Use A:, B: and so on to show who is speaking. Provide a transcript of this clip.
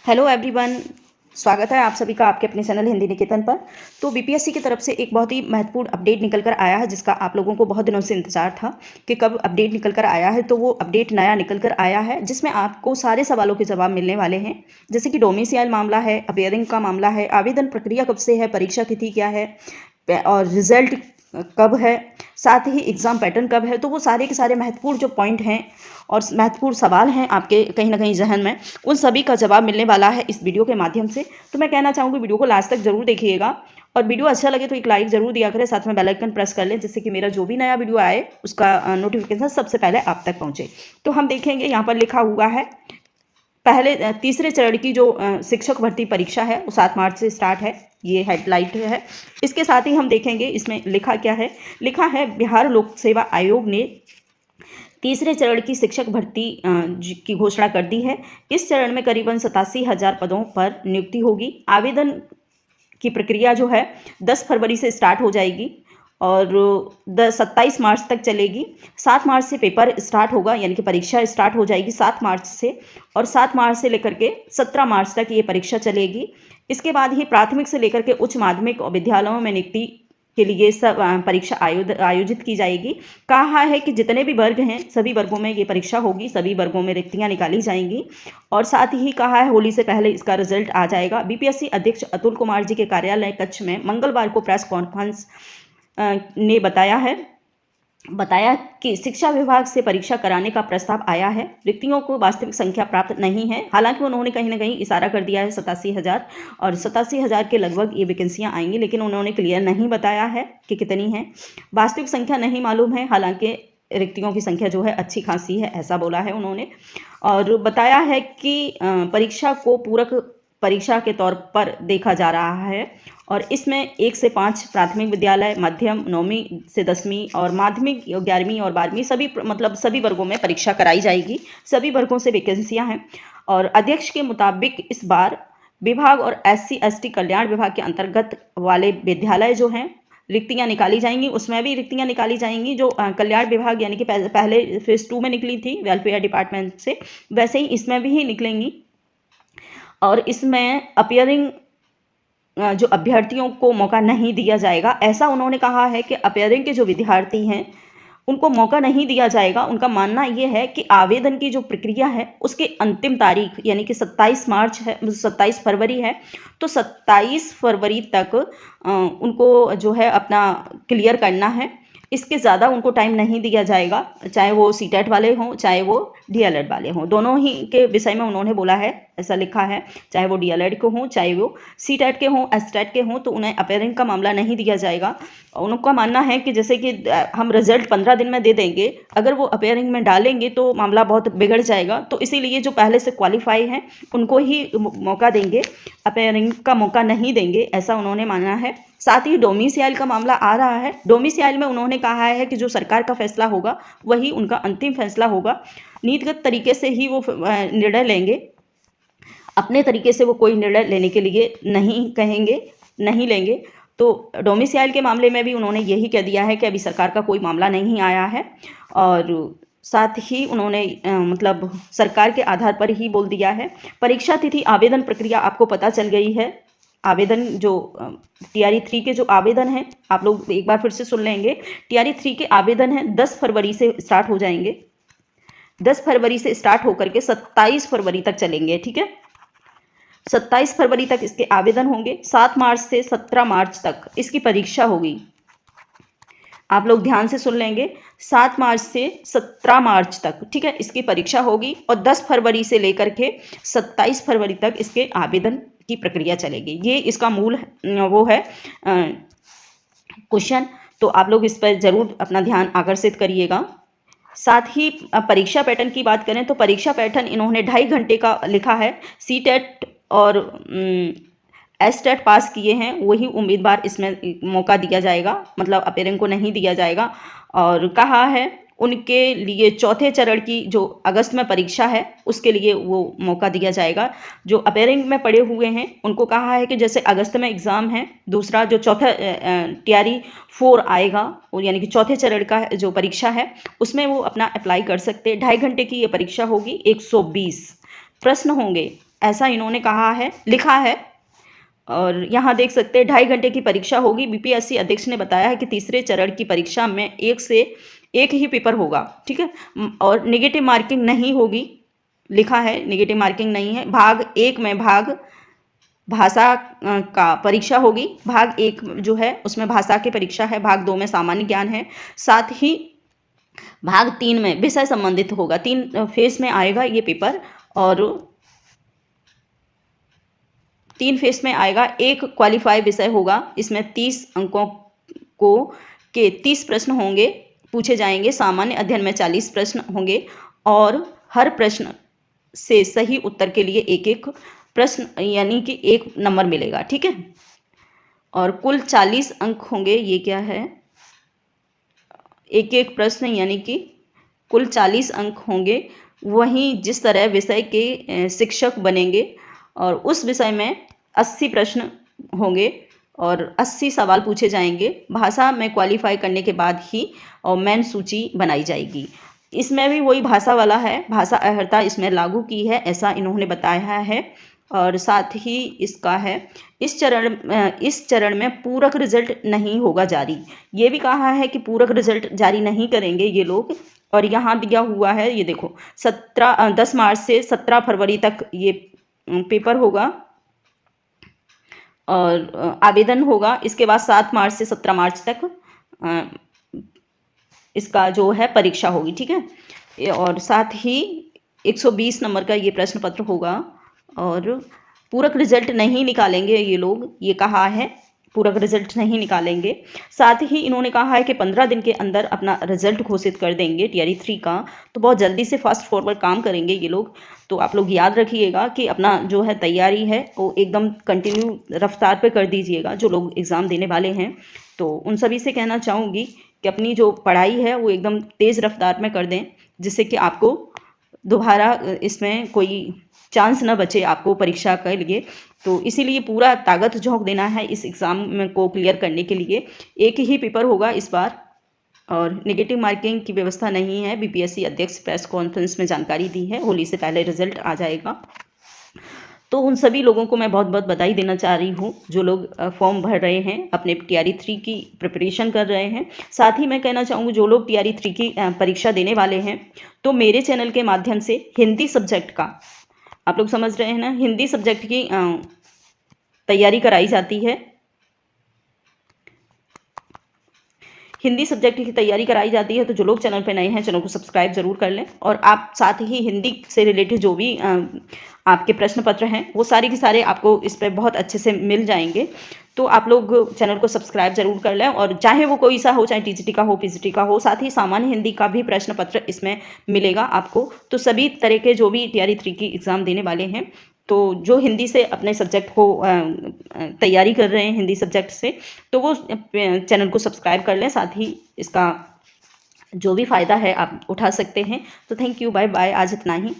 A: Hello everyone. स्वागत है आप सभी का आपके अपने चैनल हिंदी निकेतन पर। तो बीपीएससी की तरफ से एक बहुत ही महत्वपूर्ण अपडेट निकल कर आया है, जिसका आप लोगों को बहुत दिनों से इंतजार था कि कब अपडेट निकल कर आया है। तो वो अपडेट नया निकल कर आया है, जिसमें आपको सारे सवालों के जवाब मिलने वाले हैं। जैसे कि डोमिसाइल मामला है, अपियरिंग का मामला है, आवेदन प्रक्रिया कब से है, परीक्षा तिथि क्या है और रिजल्ट कब है, साथ ही एग्ज़ाम पैटर्न कब है। तो वो सारे के सारे महत्वपूर्ण जो पॉइंट हैं और महत्वपूर्ण सवाल हैं आपके कहीं ना कहीं जहन में, उन सभी का जवाब मिलने वाला है इस वीडियो के माध्यम से। तो मैं कहना चाहूँगी वीडियो को लास्ट तक जरूर देखिएगा, और वीडियो अच्छा लगे तो एक लाइक जरूर दिया करें, साथ में बेल आइकन प्रेस कर लें, जिससे कि मेरा जो भी नया वीडियो आए उसका नोटिफिकेशन सबसे पहले आप तक पहुँचे। तो हम देखेंगे यहाँ पर लिखा हुआ है पहले तीसरे चरण की जो शिक्षक भर्ती परीक्षा है वो 7 मार्च से स्टार्ट है। ये हेडलाइट है। इसके साथ ही हम देखेंगे इसमें लिखा क्या है। लिखा है बिहार लोक सेवा आयोग ने तीसरे चरण की शिक्षक भर्ती की घोषणा कर दी है। इस चरण में करीबन 87,000 पदों पर नियुक्ति होगी। आवेदन की प्रक्रिया जो है 10 फरवरी से स्टार्ट हो जाएगी और 27 मार्च तक चलेगी। 7 मार्च से पेपर स्टार्ट होगा, यानी कि परीक्षा स्टार्ट हो जाएगी 7 मार्च से, और 7 मार्च से लेकर के 17 मार्च तक ये परीक्षा चलेगी। इसके बाद ही प्राथमिक से लेकर के उच्च माध्यमिक और विद्यालयों में नियुक्ति के लिए सब परीक्षा आयोजित की जाएगी। कहा है कि जितने भी वर्ग हैं सभी वर्गों में ये परीक्षा होगी, सभी वर्गों में रिक्तियां निकाली जाएंगी। और साथ ही कहा है होली से पहले इसका रिजल्ट आ जाएगा। बीपीएससी अध्यक्ष अतुल कुमार जी के कार्यालय कच्छ में मंगलवार को प्रेस कॉन्फ्रेंस ने बताया कि शिक्षा विभाग से परीक्षा कराने का प्रस्ताव आया है। रिक्तियों को वास्तविक संख्या प्राप्त नहीं है। हालांकि उन्होंने कहीं ना कहीं इशारा कर दिया है 87,000, और 87,000 के लगभग ये वैकेंसियां आएंगी, लेकिन उन्होंने क्लियर नहीं बताया है कि कितनी है। वास्तविक संख्या नहीं मालूम है, हालांकि रिक्तियों की संख्या जो है अच्छी खासी है, ऐसा बोला है उन्होंने। और बताया है कि परीक्षा को पूरक परीक्षा के तौर पर देखा जा रहा है, और इसमें 1 से 5 प्राथमिक विद्यालय, मध्यम 9वीं से 10वीं और माध्यमिक 11वीं और 12वीं सभी वर्गों में परीक्षा कराई जाएगी। सभी वर्गों से वैकेंसियां हैं। और अध्यक्ष के मुताबिक इस बार विभाग और SC/ST कल्याण विभाग के अंतर्गत वाले विद्यालय जो हैं रिक्तियां निकाली जाएंगी, उसमें भी रिक्तियां निकाली जाएंगी जो कल्याण विभाग यानी कि पहले फेज 2 में निकली थी वेलफेयर डिपार्टमेंट से, वैसे ही इसमें भी निकलेंगी। और इसमें अपियरिंग जो अभ्यर्थियों को मौका नहीं दिया जाएगा, ऐसा उन्होंने कहा है कि अपियरिंग के जो विद्यार्थी हैं उनको मौका नहीं दिया जाएगा। उनका मानना ये है कि आवेदन की जो प्रक्रिया है उसकी अंतिम तारीख यानी कि 27 मार्च है, 27 फरवरी है, तो 27 फरवरी तक उनको जो है अपना क्लियर करना है। इसके ज़्यादा उनको टाइम नहीं दिया जाएगा, चाहे वो सीटेट वाले हों चाहे वो डीएलएड वाले हों, दोनों ही के विषय में उन्होंने बोला है, ऐसा लिखा है। चाहे वो डीएलएड के हों चाहे वो सीटेट के हों एसटेट के हों, तो उन्हें अपेयरिंग का मामला नहीं दिया जाएगा। उनका मानना है कि जैसे कि हम रिजल्ट 15 दिन में दे देंगे, अगर वो अपेयरिंग में डालेंगे तो मामला बहुत बिगड़ जाएगा, तो इसीलिए जो पहले से क्वालिफाई हैं उनको ही मौका देंगे, अपेयरिंग का मौका नहीं देंगे, ऐसा उन्होंने माना है। साथ ही डोमिसाइल का मामला आ रहा है। डोमिसाइल में उन्होंने कहा है कि जो सरकार का फैसला होगा वही उनका अंतिम फैसला होगा। नीतिगत तरीके से ही वो निर्णय लेंगे, अपने तरीके से वो कोई निर्णय लेने के लिए नहीं कहेंगे, नहीं लेंगे। तो डोमिसाइल के मामले में भी उन्होंने यही कह दिया है कि अभी सरकार का कोई मामला नहीं आया है, और साथ ही उन्होंने मतलब सरकार के आधार पर ही बोल दिया है। परीक्षा तिथि आवेदन प्रक्रिया आपको पता चल गई है। आवेदन जो TRE 3 के जो आवेदन हैं आप लोग एक बार फिर से सुन लेंगे। TRE 3 के आवेदन हैं 10 फरवरी से स्टार्ट हो जाएंगे। 10 फरवरी से स्टार्ट होकर के 27 फरवरी तक चलेंगे, ठीक है। 27 फरवरी तक इसके आवेदन होंगे। 7 मार्च से 17 मार्च तक इसकी परीक्षा होगी। आप लोग ध्यान से सुन लेंगे, 7 मार्च से 17 मार्च तक, ठीक है, इसकी परीक्षा होगी। और 10 फरवरी से लेकर के 27 फरवरी तक इसके आवेदन की प्रक्रिया चलेगी। ये इसका मूल वो है क्वेश्चन, तो आप लोग इस पर जरूर अपना ध्यान आकर्षित करिएगा। साथ ही परीक्षा पैटर्न की बात करें तो परीक्षा पैटर्न इन्होंने 2.5 घंटे का लिखा है। सीटेट और एसटेट पास किए हैं वही उम्मीदवार इसमें मौका दिया जाएगा, मतलब अपेयरिंग को नहीं दिया जाएगा। और कहा है उनके लिए चौथे चरण की जो अगस्त में परीक्षा है उसके लिए वो मौका दिया जाएगा। जो अपेयरिंग में पड़े हुए हैं उनको कहा है कि जैसे अगस्त में एग्ज़ाम है, दूसरा जो चौथा TRE 4 आएगा यानी कि चौथे चरण का जो परीक्षा है उसमें वो अपना अप्लाई कर सकते हैं। 2.5 घंटे की ये परीक्षा होगी। 120 प्रश्न होंगे। ऐसा इन्होंने कहा है, लिखा है। और यहाँ देख सकते हैं 2.5 घंटे की परीक्षा होगी। बीपीएससी अध्यक्ष ने बताया है कि तीसरे चरण की परीक्षा में एक से एक ही पेपर होगा, ठीक है। और नेगेटिव मार्किंग नहीं होगी, लिखा है नेगेटिव मार्किंग नहीं है। भाग 1 में भाषा का परीक्षा होगी। भाग 1 जो है उसमें भाषा की परीक्षा है, भाग 2 में सामान्य ज्ञान है, साथ ही भाग 3 में विषय संबंधित होगा। 3 फेज में आएगा ये पेपर और 3 फेज में आएगा। एक क्वालिफाई विषय होगा, इसमें 30 अंकों को के 30 प्रश्न होंगे, पूछे जाएंगे। सामान्य अध्ययन में 40 प्रश्न होंगे और हर प्रश्न से सही उत्तर के लिए एक एक प्रश्न यानी कि 1 नंबर मिलेगा, ठीक है। और कुल 40 अंक होंगे। ये क्या है, एक एक प्रश्न यानी कि कुल 40 अंक होंगे। वहीं जिस तरह विषय के शिक्षक बनेंगे और उस विषय में 80 प्रश्न होंगे और 80 सवाल पूछे जाएंगे। भाषा में क्वालिफाई करने के बाद ही और मेन सूची बनाई जाएगी। इसमें भी वही भाषा वाला है, भाषा अर्हता इसमें लागू की है, ऐसा इन्होंने बताया है। और साथ ही इसका है इस चरण में पूरक रिजल्ट नहीं होगा जारी। ये भी कहा है कि पूरक रिजल्ट जारी नहीं करेंगे ये लोग। और यहाँ दिया हुआ है, ये देखो 10 मार्च से 17 फरवरी तक ये पेपर होगा और आवेदन होगा। इसके बाद 7 मार्च से 17 मार्च तक इसका जो है परीक्षा होगी, ठीक है। और साथ ही 120 नंबर का ये प्रश्न पत्र होगा और पूरक रिजल्ट नहीं निकालेंगे ये लोग, ये कहा है पूरक रिजल्ट नहीं निकालेंगे। साथ ही इन्होंने कहा है कि 15 दिन के अंदर अपना रिजल्ट घोषित कर देंगे टीआरई 3 का। तो बहुत जल्दी से फास्ट फॉरवर्ड काम करेंगे ये लोग। तो आप लोग याद रखिएगा कि अपना जो है तैयारी है वो एकदम कंटिन्यू रफ्तार पे कर दीजिएगा, जो लोग एग्ज़ाम देने वाले हैं। तो उन सभी से कहना चाहूँगी कि अपनी जो पढ़ाई है वो एकदम तेज़ रफ्तार में कर दें, जिससे कि आपको दोबारा इसमें कोई चांस न बचे आपको परीक्षा के लिए। तो इसीलिए पूरा ताकत झोंक देना है इस एग्ज़ाम को क्लियर करने के लिए। एक ही पेपर होगा इस बार और नेगेटिव मार्किंग की व्यवस्था नहीं है। बीपीएससी अध्यक्ष प्रेस कॉन्फ्रेंस में जानकारी दी है, होली से पहले रिजल्ट आ जाएगा। तो उन सभी लोगों को मैं बहुत बहुत बधाई देना चाह रही हूँ जो लोग फॉर्म भर रहे हैं, अपने टीआरई 3 की प्रिपरेशन कर रहे हैं। साथ ही मैं कहना चाहूँगी जो लोग टीआरई 3 की परीक्षा देने वाले हैं, तो मेरे चैनल के माध्यम से हिंदी सब्जेक्ट का, आप लोग समझ रहे हैं ना, हिंदी सब्जेक्ट की तैयारी कराई जाती है। हिंदी सब्जेक्ट की तैयारी कराई जाती है। तो जो लोग चैनल पे नए हैं, चैनल को सब्सक्राइब जरूर कर लें। और आप साथ ही हिंदी से रिलेटेड जो भी आपके प्रश्न पत्र हैं वो सारे के सारे आपको इस पर बहुत अच्छे से मिल जाएंगे। तो आप लोग चैनल को सब्सक्राइब जरूर कर लें। और चाहे वो कोई सा हो, चाहे टीजीटी का हो, पीजीटी का हो, साथ ही सामान्य हिंदी का भी प्रश्न पत्र इसमें मिलेगा आपको। तो सभी तरह के जो भी टीआरई 3 की एग्ज़ाम देने वाले हैं, तो जो हिंदी से अपने सब्जेक्ट को तैयारी कर रहे हैं हिंदी सब्जेक्ट से, तो वो चैनल को सब्सक्राइब कर लें। साथ ही इसका जो भी फ़ायदा है आप उठा सकते हैं। तो थैंक यू, बाय बाय, आज इतना ही।